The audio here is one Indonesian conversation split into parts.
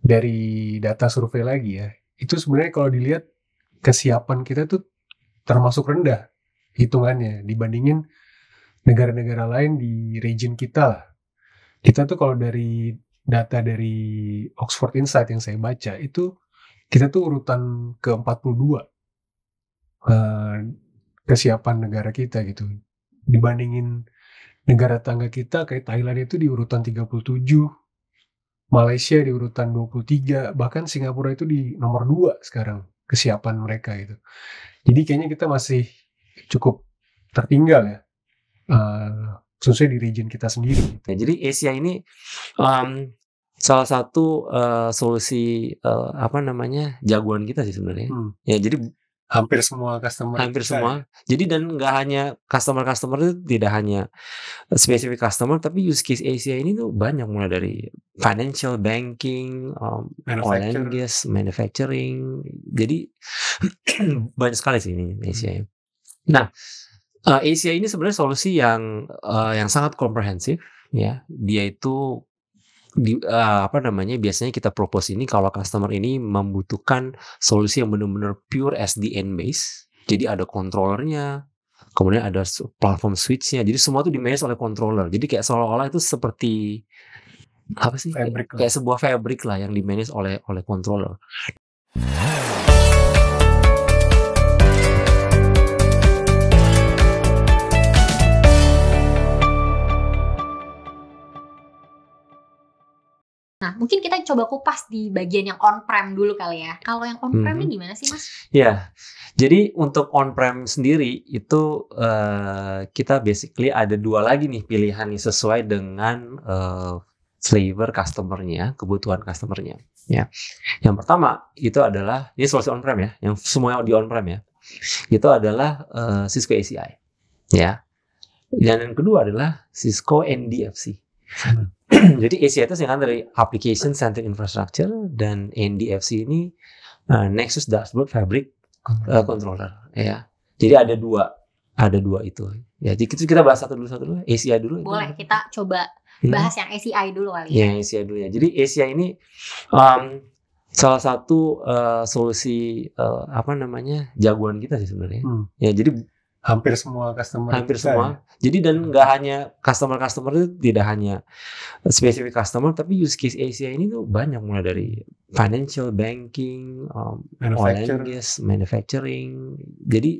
dari data survei lagi ya, itu sebenarnya kalau dilihat kesiapan kita tuh termasuk rendah hitungannya dibandingin negara-negara lain di region kita lah. Kita tuh kalau dari data dari Oxford Insight yang saya baca itu kita tuh urutan ke-42 kesiapan negara kita gitu. Dibandingin negara tangga kita kayak Thailand itu di urutan 37, Malaysia di urutan 23, bahkan Singapura itu di nomor 2 sekarang kesiapan mereka gitu. Jadi kayaknya kita masih cukup tertinggal ya, khususnya di region kita sendiri. Ya, jadi Asia ini salah satu solusi jagoan kita sih sebenarnya. Ya, jadi hampir semua customer hampir kita semua. ya. Jadi dan nggak hanya customer itu tidak hanya spesifik customer, tapi use case Asia ini tuh banyak, mulai dari financial, banking, oil and gas, manufacturing. Jadi banyak sekali sih ini Asia ya. Nah, Asia ini sebenarnya solusi yang sangat komprehensif ya. Dia itu biasanya kita propose ini kalau customer ini membutuhkan solusi yang benar-benar pure SDN base. Jadi ada controllernya, kemudian ada platform switch-nya. Jadi semua itu di-manage oleh controller. Jadi kayak seolah-olah itu seperti apa sih? Kayak sebuah fabric lah yang di-manage oleh controller. Nah, mungkin kita coba kupas di bagian yang on-prem dulu kali ya. Kalau yang on-prem ini gimana sih, Mas? Ya, jadi untuk on-prem sendiri itu kita basically ada dua lagi nih pilihan nih sesuai dengan flavor customer-nya, kebutuhan customer-nya. Ya, yang pertama itu adalah ini solusi on-prem ya, yang semua di on-prem ya. Itu adalah Cisco ACI, ya. Dan yang kedua adalah Cisco NDFC. Jadi ACI itu singkatan dari Application Centric Infrastructure, dan NDFC ini Nexus Dashboard Fabric Controller ya. Jadi ada dua itu. Ya, jadi kita bahas satu dulu. ACI dulu. Boleh, kita coba bahas yang ACI dulu kali ya. Ya, ACI dulu ya. Jadi ACI ini salah satu solusi jagoan kita sih sebenarnya. Ya, jadi hampir semua customer. Semua. Jadi dan nggak hanya customer itu tidak hanya spesifik customer, tapi use case Asia ini tuh banyak, mulai dari financial, banking, oil and gas, manufacturing. Jadi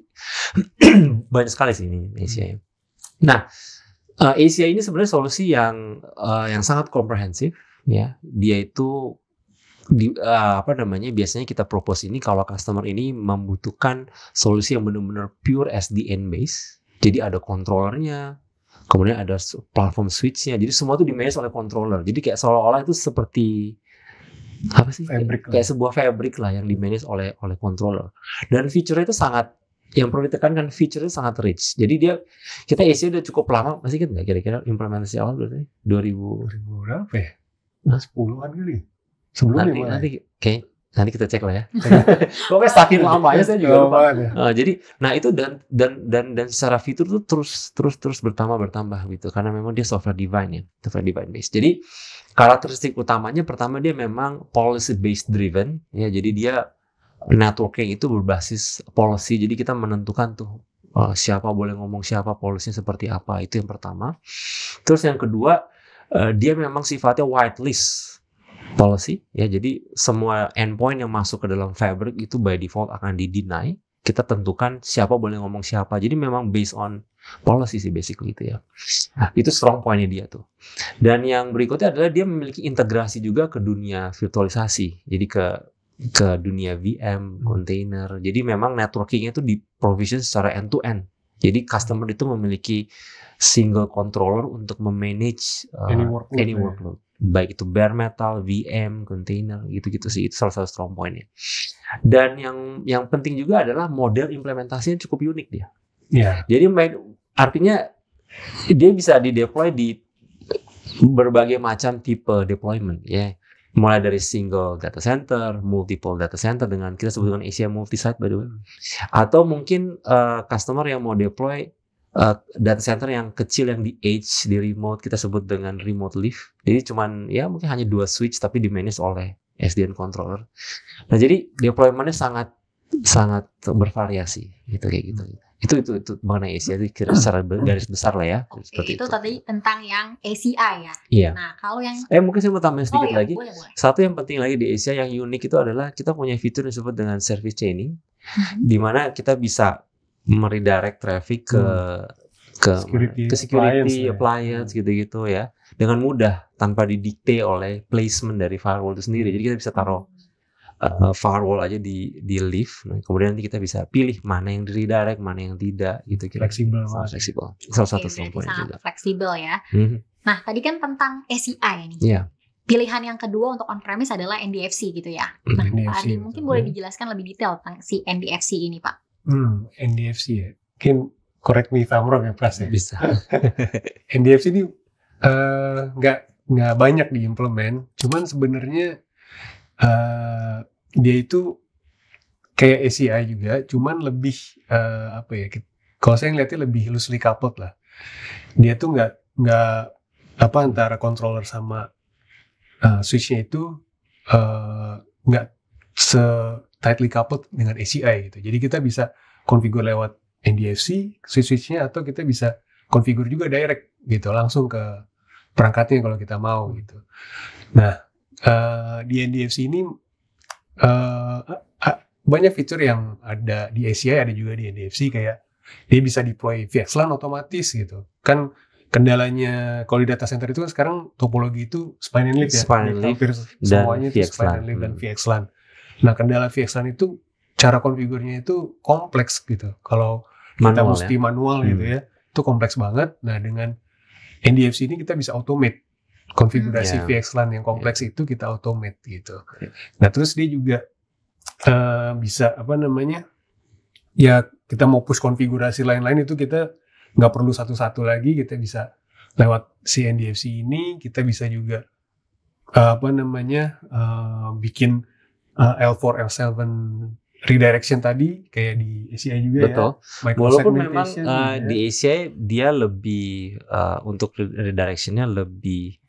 banyak sekali sih ini Asia. Nah, Asia ini sebenarnya solusi yang sangat komprehensif ya. Dia itu biasanya kita propose ini kalau customer ini membutuhkan solusi yang benar-benar pure SDN base. Jadi ada controllernya, kemudian ada platform switch-nya. Jadi semua itu di-manage oleh controller. Jadi kayak seolah-olah itu seperti apa sih? Kayak sebuah fabric lah yang di-manage oleh controller. Dan feature-nya itu yang perlu ditekankan, feature-nya sangat rich. Jadi kita Asia udah cukup lama, masih kan nggak kira-kira implementasi awal berarti 2000 berapa ya? 10-an kali. Sebelumnya nanti kita cek lah ya. Pokoknya saking lamanya saya juga lupa. Jadi, nah itu dan secara fitur tuh terus bertambah gitu, karena memang dia software defined based. Jadi karakteristik utamanya pertama dia memang policy based driven ya. Jadi dia networking itu berbasis policy. Jadi kita menentukan tuh siapa boleh ngomong siapa, policy-nya seperti apa, itu yang pertama. Terus yang kedua, dia memang sifatnya whitelist policy ya. Jadi semua endpoint yang masuk ke dalam fabric itu by default akan di-deny. Kita tentukan siapa boleh ngomong siapa. Jadi memang based on policy sih basically itu ya. Nah, itu strong point-nya dia tuh. Dan yang berikutnya adalah dia memiliki integrasi juga ke dunia virtualisasi. Jadi ke dunia VM, container. Jadi memang networking-nya itu di-provision secara end-to-end. Jadi customer itu memiliki single controller untuk memanage any workload. Baik itu bare metal, VM, container, gitu-gitu sih. Itu salah satu strong point-nya. Dan yang penting juga adalah model implementasinya cukup unik dia. Yeah. Jadi artinya dia bisa di-deploy di berbagai macam tipe deployment ya. Mulai dari single data center, multiple data center dengan kita sebut dengan Asia multi-site by the way. Atau mungkin customer yang mau deploy data center yang kecil, yang di edge, di remote, kita sebut dengan remote live. Jadi cuman ya mungkin hanya 2 switch tapi di manage oleh SDN controller. Nah, jadi deployment-nya sangat bervariasi gitu kayak gitu. Itu mengenai ACI itu secara garis besar lah ya. Seperti itu tadi tentang yang ACI ya. Iya. Nah, kalau yang mungkin saya mau tambahin sedikit lagi. Boleh. Satu yang penting lagi di ACI yang unik itu adalah kita punya fitur yang disebut dengan service chaining, di mana kita bisa meredirect traffic ke security appliance gitu-gitu ya, dengan mudah tanpa didikte oleh placement dari firewall itu sendiri. Jadi kita bisa taruh firewall aja di lift, nah, kemudian nanti kita bisa pilih mana yang di redirect, mana yang tidak gitu. Fleksibel. Salah satu komponen juga. Fleksibel ya. Nah, tadi kan tentang ACI nih. Iya. Pilihan yang kedua untuk on-premise adalah NDFC gitu ya. Nah, Pak Ardi mungkin boleh dijelaskan lebih detail tentang si NDFC ini, Pak. NDFC ya. Mungkin correct me if I'm wrong ya, Pras ya. Bisa. NDFC ini nggak banyak diimplement, cuman sebenarnya dia itu kayak ACI juga, cuman lebih kalau saya ngeliatnya lebih loosely coupled lah. Dia tuh nggak antara controller sama switchnya itu nggak tightly coupled dengan ACI gitu. Jadi kita bisa configure lewat NDFC switch-nya, atau kita bisa configure juga direct gitu langsung ke perangkatnya kalau kita mau gitu. Nah, di NDFC ini banyak fitur yang ada di ACI, ada juga di NDFC, kayak dia bisa deploy VXLAN otomatis gitu. Kan kendalanya kalau di data center itu kan sekarang topologi itu span and leaf ya. Hampir semuanya itu span and leaf dan VXLAN. Nah, kendala VXLAN itu cara konfigurnya itu kompleks gitu. Kalau kita mesti manual gitu ya, itu kompleks banget. Nah, dengan NDFC ini kita bisa automate konfigurasi VXLAN yang kompleks itu, kita automate gitu. Nah, terus dia juga bisa ya kita mau push konfigurasi lain-lain itu kita nggak perlu satu-satu lagi, kita bisa lewat si NDFC ini. Kita bisa juga bikin L4 L7 redirection tadi kayak di ACI juga. Betul. Ya. Walaupun memang di ACI dia lebih untuk redirectionnya lebih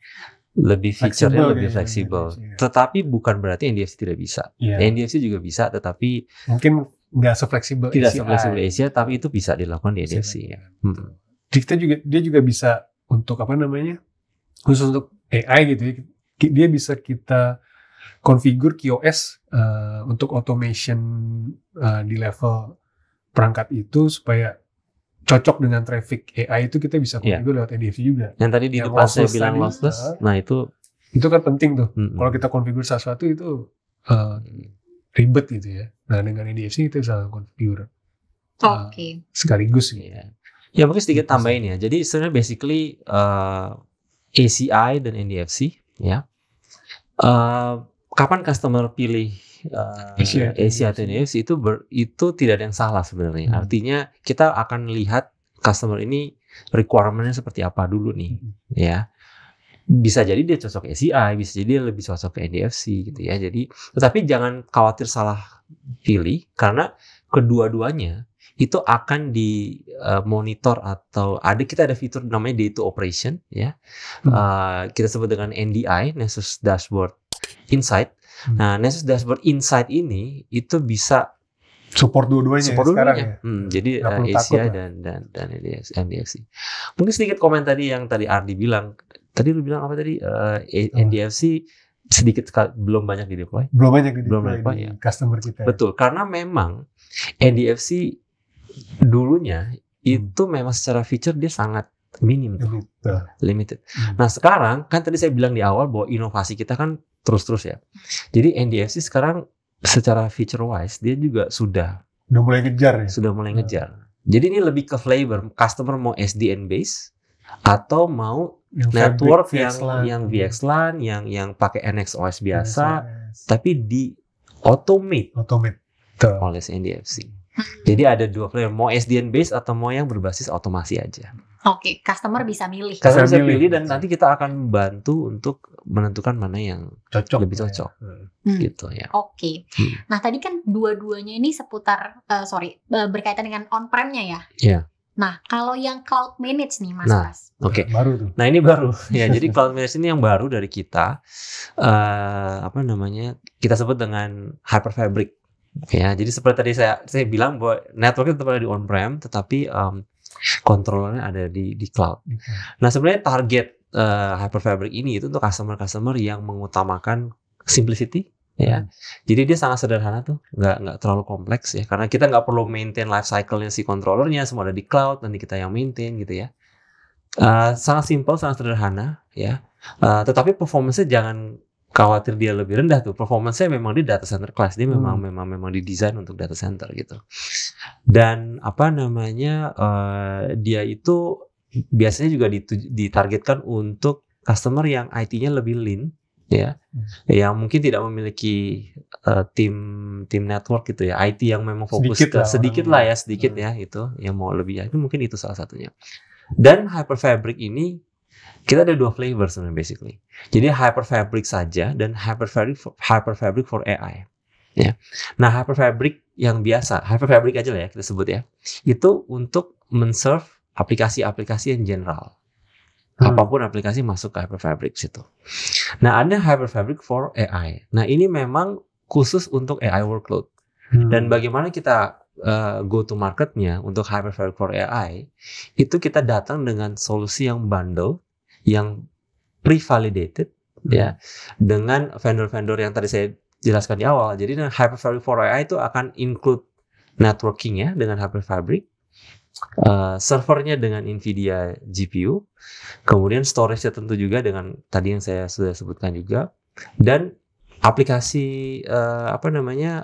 feature-nya lebih fleksibel. Tetapi bukan berarti NDFC tidak bisa. NDFC juga bisa, tetapi mungkin nggak sefleksibel ACI, tapi itu bisa dilakukan di NDFC. Dia juga bisa untuk khusus untuk AI gitu ya. Dia bisa kita configure QoS untuk automation di level perangkat itu supaya cocok dengan traffic AI itu, kita bisa configure lewat NDFC juga. Yang tadi di depan saya bilang lossless, nah itu kan penting tuh. Kalau kita configure sesuatu itu ribet gitu ya. Nah, dengan NDFC kita bisa configure sekaligus gitu. Ya mungkin sedikit tambahin ya. Jadi sebenarnya basically ACI dan NDFC ya. Kapan customer pilih ACI atau NDFC itu tidak ada yang salah sebenarnya. Artinya kita akan lihat customer ini requirement-nya seperti apa dulu nih, ya. Bisa jadi dia cocok ACI, bisa jadi dia lebih cocok ke NDFC gitu ya. Jadi, tetapi jangan khawatir salah pilih, karena kedua-duanya itu akan dimonitor atau kita ada fitur namanya day to operation ya. Kita sebut dengan NDI, Nessus Dashboard Insight. Nah, Nessus Dashboard Insight ini itu bisa support dua-duanya sekarang ya. Jadi ACI dan NDFC. Mungkin sedikit komen tadi yang tadi Ardi bilang. Tadi lu bilang apa tadi? NDFC sedikit belum banyak di deploy. Belum banyak di customer kita. Betul, karena memang NDFC dulunya itu memang secara feature dia sangat minim, limited. Nah, sekarang kan tadi saya bilang di awal bahwa inovasi kita kan terus-terus ya. Jadi NDFC sekarang secara feature wise dia juga sudah mulai ngejar ya. Sudah mulai ngejar. Jadi ini lebih ke flavor, customer mau SDN base atau mau yang network yang VXLAN, yang pakai NXOS biasa, tapi di automate oleh NDFC. Jadi ada dua flavor, mau SDN base atau mau yang berbasis otomasi aja. Oke, customer bisa milih. Customer bisa pilih dan nanti kita akan bantu untuk menentukan mana yang lebih cocok. Gitu ya. Oke. Nah, tadi kan dua-duanya ini seputar berkaitan dengan on-prem-nya ya. Iya. Nah, kalau yang cloud manage nih Mas Nah, Pras. Oke. Baru tuh. Nah ini baru ya. Jadi cloud manage ini yang baru dari kita. Apa namanya? Kita sebut dengan Hyperfabric. Ya, jadi seperti tadi saya bilang bahwa networknya tetap ada di on-prem, tetapi controllernya ada di cloud. Nah sebenarnya target Hyperfabric ini itu untuk customer yang mengutamakan simplicity. Ya, jadi dia sangat sederhana tuh, nggak terlalu kompleks ya, karena kita nggak perlu maintain life cycle-nya si controllernya, semua ada di cloud, nanti kita yang maintain gitu ya. Sangat simple, sangat sederhana ya. Tetapi performance-nya jangan khawatir dia lebih rendah tuh. Performance-nya memang di data center class, dia memang didesain untuk data center gitu. Dan apa namanya, dia itu biasanya juga ditargetkan untuk customer yang IT-nya lebih lean. Ya, yang mungkin tidak memiliki tim network gitu ya, IT yang memang fokus sedikit lah ya itu, yang mau lebih ya itu mungkin itu salah satunya. Dan Hyperfabric ini kita ada 2 flavor sebenarnya basically. Jadi Hyperfabric saja dan Hyperfabric for AI. Ya, nah Hyperfabric yang biasa, Hyperfabric aja lah ya kita sebut ya, itu untuk men-serve aplikasi-aplikasi yang general. Apapun aplikasi masuk ke Hyperfabric situ. Nah, ada Hyperfabric for AI. Nah, ini memang khusus untuk AI workload. Dan bagaimana kita go to marketnya untuk Hyperfabric for AI, itu kita datang dengan solusi yang bundle, yang pre-validated, ya, dengan vendor-vendor yang tadi saya jelaskan di awal. Jadi, Hyperfabric for AI itu akan include networking ya dengan Hyperfabric, servernya dengan NVIDIA GPU, kemudian storage-nya tentu juga dengan tadi yang saya sudah sebutkan juga, dan aplikasi AI-nya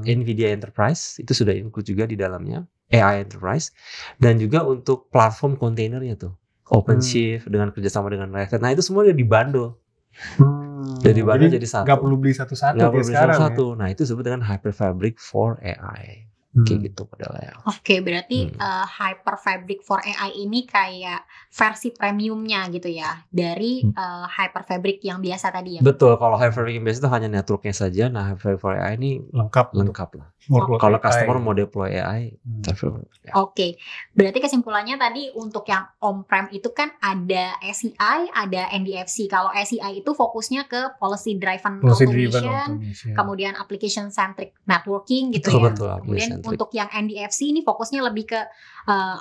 NVIDIA Enterprise itu sudah include juga di dalamnya, AI Enterprise, dan juga untuk platform kontainernya tuh OpenShift dengan kerjasama dengan Red Hat. Nah itu semua udah dibundle. Jadi satu. Nggak perlu beli satu-satu. Nah itu disebut dengan Hyperfabric for AI. Kayak gitu modelnya. Oke, berarti Hyperfabric for AI ini kayak versi premiumnya gitu ya dari Hyperfabric yang biasa tadi ya. Betul, kalau Hyperfabric yang biasa itu hanya networknya saja. Nah, Hyperfabric for AI ini lengkap lah. Kalau customer mau deploy AI, Oke, berarti kesimpulannya tadi untuk yang on-prem itu kan ada SCI, ada NDFC. Kalau SCI itu fokusnya ke policy driven automation, kemudian application centric networking gitu ya. Betul, kemudian untuk yang NDFC ini fokusnya lebih ke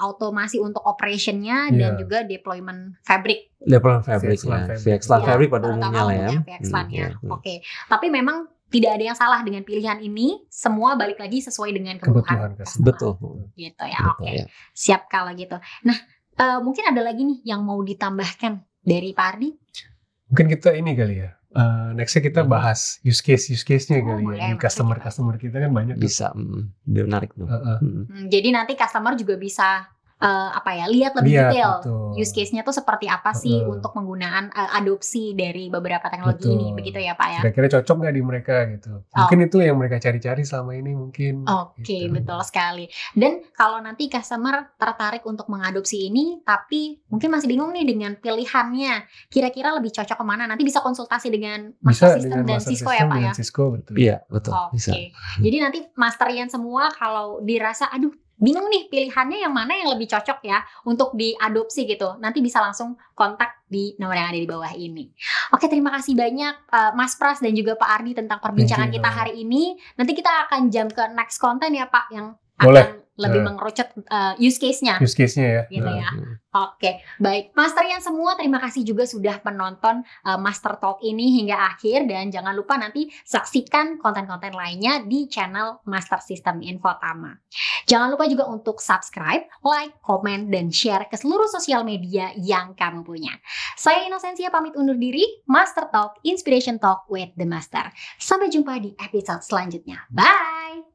automasi untuk operationnya dan juga deployment fabric. Deployment fabric ya, VXLAN fabric pada umumnya lah ya. VXLAN ya. Oke, tapi memang tidak ada yang salah dengan pilihan ini, semua balik lagi sesuai dengan kebutuhan customer. Betul. Gitu ya, oke. Siap kalau gitu. Nah, mungkin ada lagi nih yang mau ditambahkan dari Pak Ardi? Mungkin kita ini kali ya. Nextnya kita bahas use case-nya kali ya. Di customer kita kan banyak. Bisa, menarik tuh. Jadi nanti customer juga bisa lihat lebih detail use case-nya tuh seperti apa sih untuk penggunaan adopsi dari beberapa teknologi ini, begitu ya Pak ya. Kira-kira cocok nggak di mereka gitu. Mungkin itu yang mereka cari-cari selama ini mungkin. Oke, betul sekali. Dan kalau nanti customer tertarik untuk mengadopsi ini, tapi mungkin masih bingung nih dengan pilihannya, kira-kira lebih cocok kemana? Nanti bisa konsultasi dengan Master System dan Cisco ya Pak ya. Cisco, betul. Iya, betul. Oke. Jadi nanti masterian semua kalau dirasa bingung nih pilihannya yang mana yang lebih cocok ya untuk diadopsi gitu. Nanti bisa langsung kontak di nomor yang ada di bawah ini. Oke, terima kasih banyak Mas Pras dan juga Pak Ardi tentang perbincangan kita hari ini. Nanti kita akan jump ke next content ya Pak, yang akan lebih mengerucut use case-nya. Use case-nya ya. Gitu ya. Oke, baik. Masterian semua, terima kasih juga sudah menonton Master Talk ini hingga akhir. Dan jangan lupa nanti saksikan konten-konten lainnya di channel Master System Infotama. Jangan lupa juga untuk subscribe, like, komen, dan share ke seluruh sosial media yang kamu punya. Saya Inosensia pamit undur diri. Master Talk, Inspiration Talk with the Master. Sampai jumpa di episode selanjutnya. Bye!